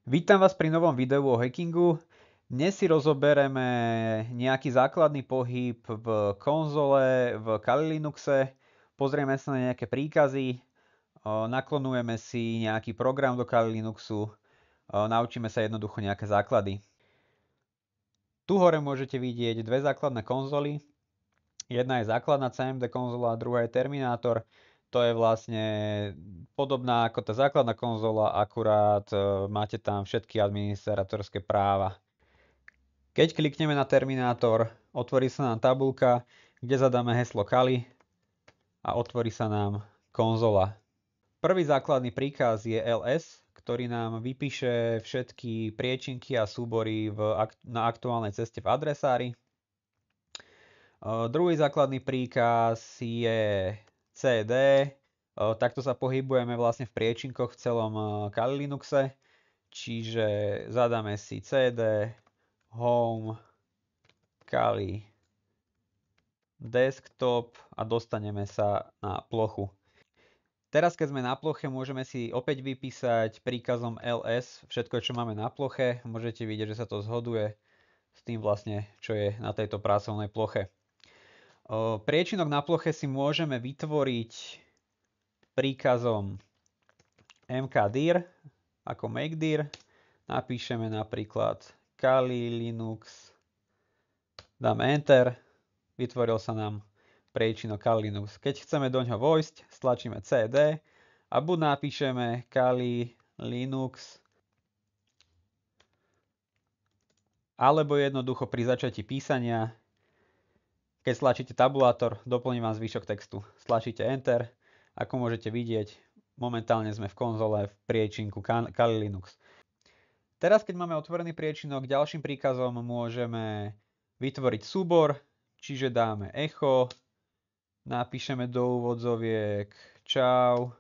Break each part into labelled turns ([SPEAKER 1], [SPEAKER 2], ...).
[SPEAKER 1] Vítam vás pri novom videu o hackingu. Dnes si rozobereme nejaký základný pohyb v konzole, v Kali Linuxe, pozrieme sa na nejaké príkazy, naklonujeme si nejaký program do Kali Linuxu, naučíme sa jednoducho nejaké základy. Tu hore môžete vidieť dve základné konzoly. Jedna je základná CMD konzola, druhá je Terminátor. To je vlastne podobná ako tá základná konzola, akurát máte tam všetky administratorské práva. Keď klikneme na Terminátor, otvorí sa nám tabuľka, kde zadáme heslo Kali a otvorí sa nám konzola. Prvý základný príkaz je ls, ktorý nám vypíše všetky priečinky a súbory na aktuálnej ceste v adresári. Druhý základný príkaz je cd. Takto sa pohybujeme vlastne v priečinkoch v celom Kali Linuxe. Čiže zadáme si cd home Kali desktop a dostaneme sa na plochu. Teraz, keď sme na ploche, môžeme si opäť vypísať príkazom ls všetko, čo máme na ploche. Môžete vidieť, že sa to zhoduje s tým vlastne, čo je na tejto pracovnej ploche. Priečinok na ploche si môžeme vytvoriť príkazom mkdir ako makedir. Napíšeme napríklad Kali Linux, dáme Enter, vytvoril sa nám priečinok Kali Linux. Keď chceme doňho vojsť, stlačíme CD a buď napíšeme Kali Linux, alebo jednoducho pri začatí písania, keď stlačíte tabulátor, doplní vám zvyšok textu. Stlačíte Enter, ako môžete vidieť, momentálne sme v konzole v priečinku Kali Linux. Teraz, keď máme otvorený priečinok, ďalším príkazom môžeme vytvoriť súbor, čiže dáme echo, napíšeme do úvodzoviek čau,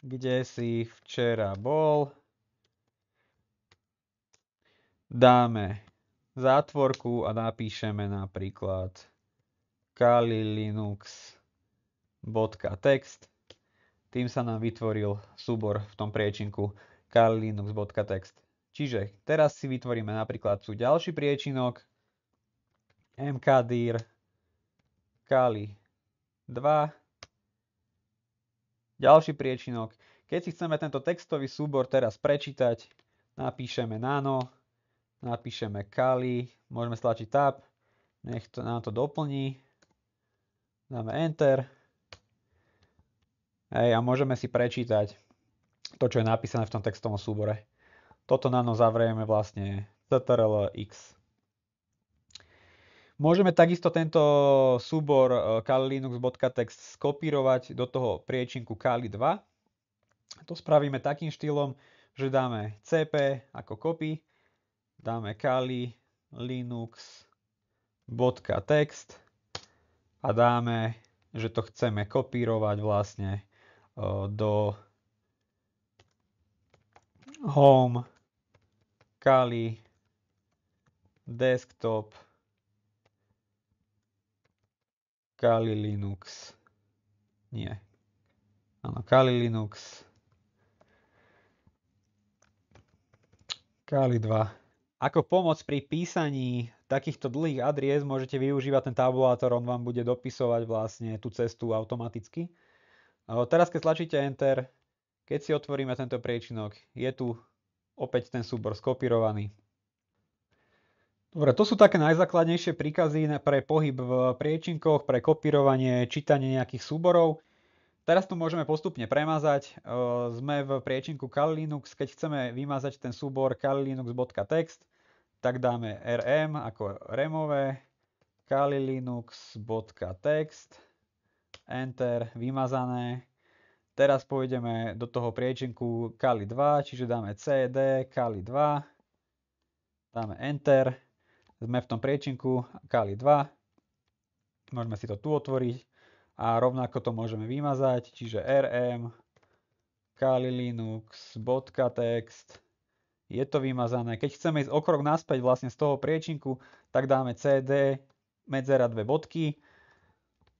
[SPEAKER 1] kde si včera bol, dáme zátvorku a napíšeme napríklad kalilinux.text. Tým sa nám vytvoril súbor v tom priečinku kalilinux.text. Čiže teraz si vytvoríme napríklad tu ďalší priečinok mkdir Kali 2. Ďalší priečinok. Keď si chceme tento textový súbor teraz prečítať, napíšeme nano, napíšeme Kali, môžeme stlačiť tab, nech to nám to doplní, dáme Enter a môžeme si prečítať to, čo je napísané v tom textovom súbore. Toto nano zavrieme vlastne ctrl-x. Môžeme takisto tento súbor kalilinux.text skopírovať do toho priečinku Kali 2. To spravíme takým štýlom, že dáme cp ako copy, dáme kalilinux.text a dáme, že to chceme kopírovať vlastne do home Kali desktop Kali Linux. Nie. Áno, Kali Linux. Kali 2. Ako pomoc pri písaní takýchto dlhých adries môžete využívať ten tabulátor, on vám bude dopisovať vlastne tú cestu automaticky. Teraz, keď stlačíte Enter, keď si otvoríme tento priečinok, je tu opäť ten súbor skopírovaný. Dobre, to sú také najzákladnejšie príkazy pre pohyb v priečinkoch, pre kopírovanie, čítanie nejakých súborov. Teraz tu môžeme postupne premazať. Sme v priečinku Kali Linux. Keď chceme vymazať ten súbor kalilinux.text, tak dáme rm ako remove, kalilinux.text, Enter, vymazané. Teraz pôjdeme do toho priečinku Kali 2, čiže dáme cd Kali 2, dáme Enter. Sme v tom priečinku Kali 2. Môžeme si to tu otvoriť a rovnako to môžeme vymazať, čiže rm kalilinux.text. Je to vymazané. Keď chceme ísť o krok naspäť vlastne z toho priečinku, tak dáme cd medzera 2 bodky.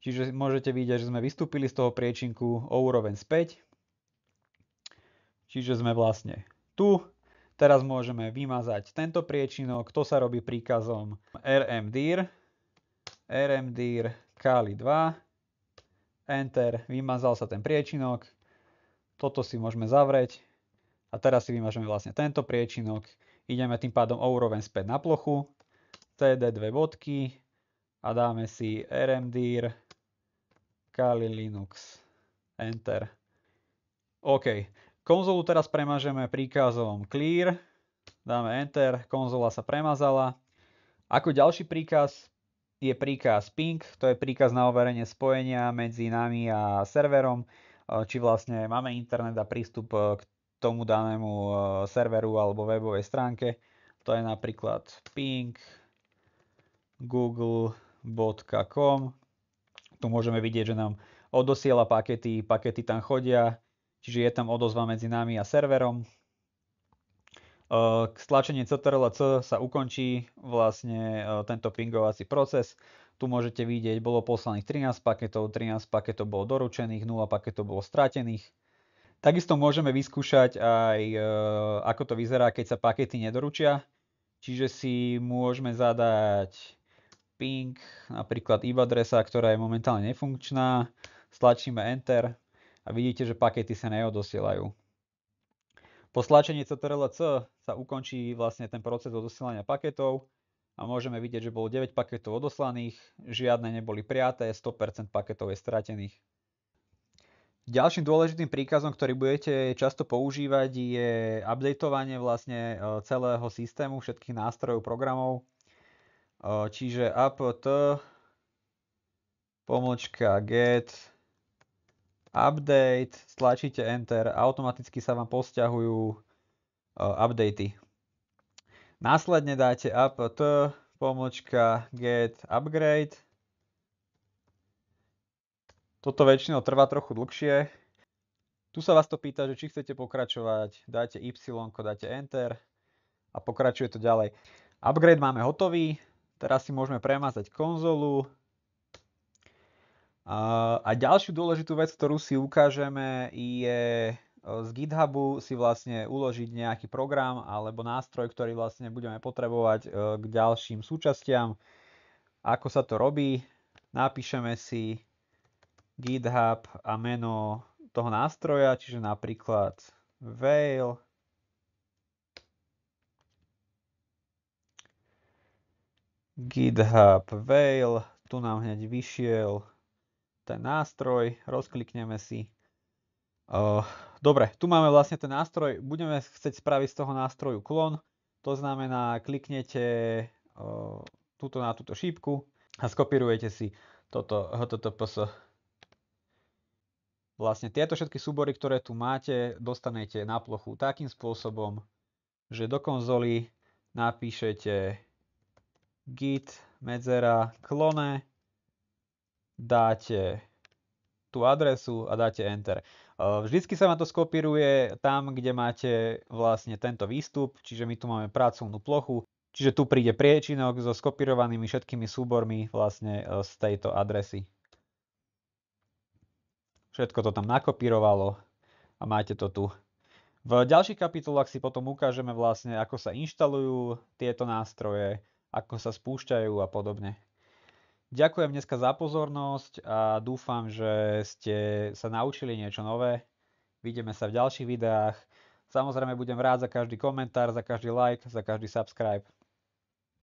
[SPEAKER 1] Čiže môžete vidieť, že sme vystúpili z toho priečinku o úroveň späť. Čiže sme vlastne Tu teraz môžeme vymazať tento priečinok, to sa robí príkazom rmdir kali 2, enter, vymazal sa ten priečinok, toto si môžeme zavrieť a teraz si vymažeme vlastne tento priečinok, ideme tým pádom o úroveň späť na plochu, cd 2 bodky a dáme si rmdir kali linux, enter. OK, konzolu teraz premažeme príkazom clear, dáme enter, konzola sa premazala. Ako ďalší príkaz je príkaz ping, to je príkaz na overenie spojenia medzi nami a serverom, či vlastne máme internet a prístup k tomu danému serveru alebo webovej stránke. To je napríklad ping google.com. Tu môžeme vidieť, že nám odosiela pakety tam chodia, čiže je tam odozva medzi nami a serverom. Stlačenie CTRL-C sa ukončí vlastne tento pingovací proces. Tu môžete vidieť, bolo poslaných 13 paketov bolo doručených, 0 paketov bolo stratených. Takisto môžeme vyskúšať aj ako to vyzerá, keď sa pakety nedoručia. Čiže si môžeme zadať ping, napríklad IP adresa, ktorá je momentálne nefunkčná. Stlačíme enter a vidíte, že pakety sa neodosielajú. Po stlačení CTRL-C sa ukončí vlastne ten proces odosielania paketov a môžeme vidieť, že bolo 9 paketov odoslaných, žiadne neboli prijaté, 100% paketov je stratených. Ďalším dôležitým príkazom, ktorý budete často používať, je updateovanie vlastne celého systému, všetkých nástrojov, programov. Čiže apt --get update, stlačíte enter, automaticky sa vám posťahujú updaty. Následne dáte apt --get upgrade. Toto väčšinou trvá trochu dlhšie. Tu sa vás to pýta, že či chcete pokračovať, dáte Y, dáte enter a pokračuje to ďalej. Upgrade máme hotový, teraz si môžeme premazať konzolu. A ďalšiu dôležitú vec, ktorú si ukážeme, je z GitHubu si vlastne uložiť nejaký program alebo nástroj, ktorý vlastne budeme potrebovať k ďalším súčastiam. Ako sa to robí? Napíšeme si GitHub a meno toho nástroja, čiže napríklad Veil. GitHub Veil, tu nám hneď vyšiel ten nástroj, rozklikneme si. Dobre, tu máme vlastne ten nástroj, budeme chcieť spraviť z toho nástroju klon, to znamená, kliknete tuto na túto šípku a skopírujete si toto https. Vlastne tieto všetky súbory, ktoré tu máte, dostanete na plochu takým spôsobom, že do konzoly napíšete git medzera klone, dáte tú adresu a dáte enter. Vždycky sa vám to skopíruje tam, kde máte vlastne tento výstup, čiže my tu máme pracovnú plochu, čiže tu príde priečinok so skopírovanými všetkými súbormi vlastne z tejto adresy. Všetko to tam nakopírovalo a máte to tu. V ďalších kapitolách si potom ukážeme vlastne, ako sa inštalujú tieto nástroje, ako sa spúšťajú a podobne. Ďakujem dneska za pozornosť a dúfam, že ste sa naučili niečo nové. Vidíme sa v ďalších videách. Samozrejme budem rád za každý komentár, za každý like, za každý subscribe.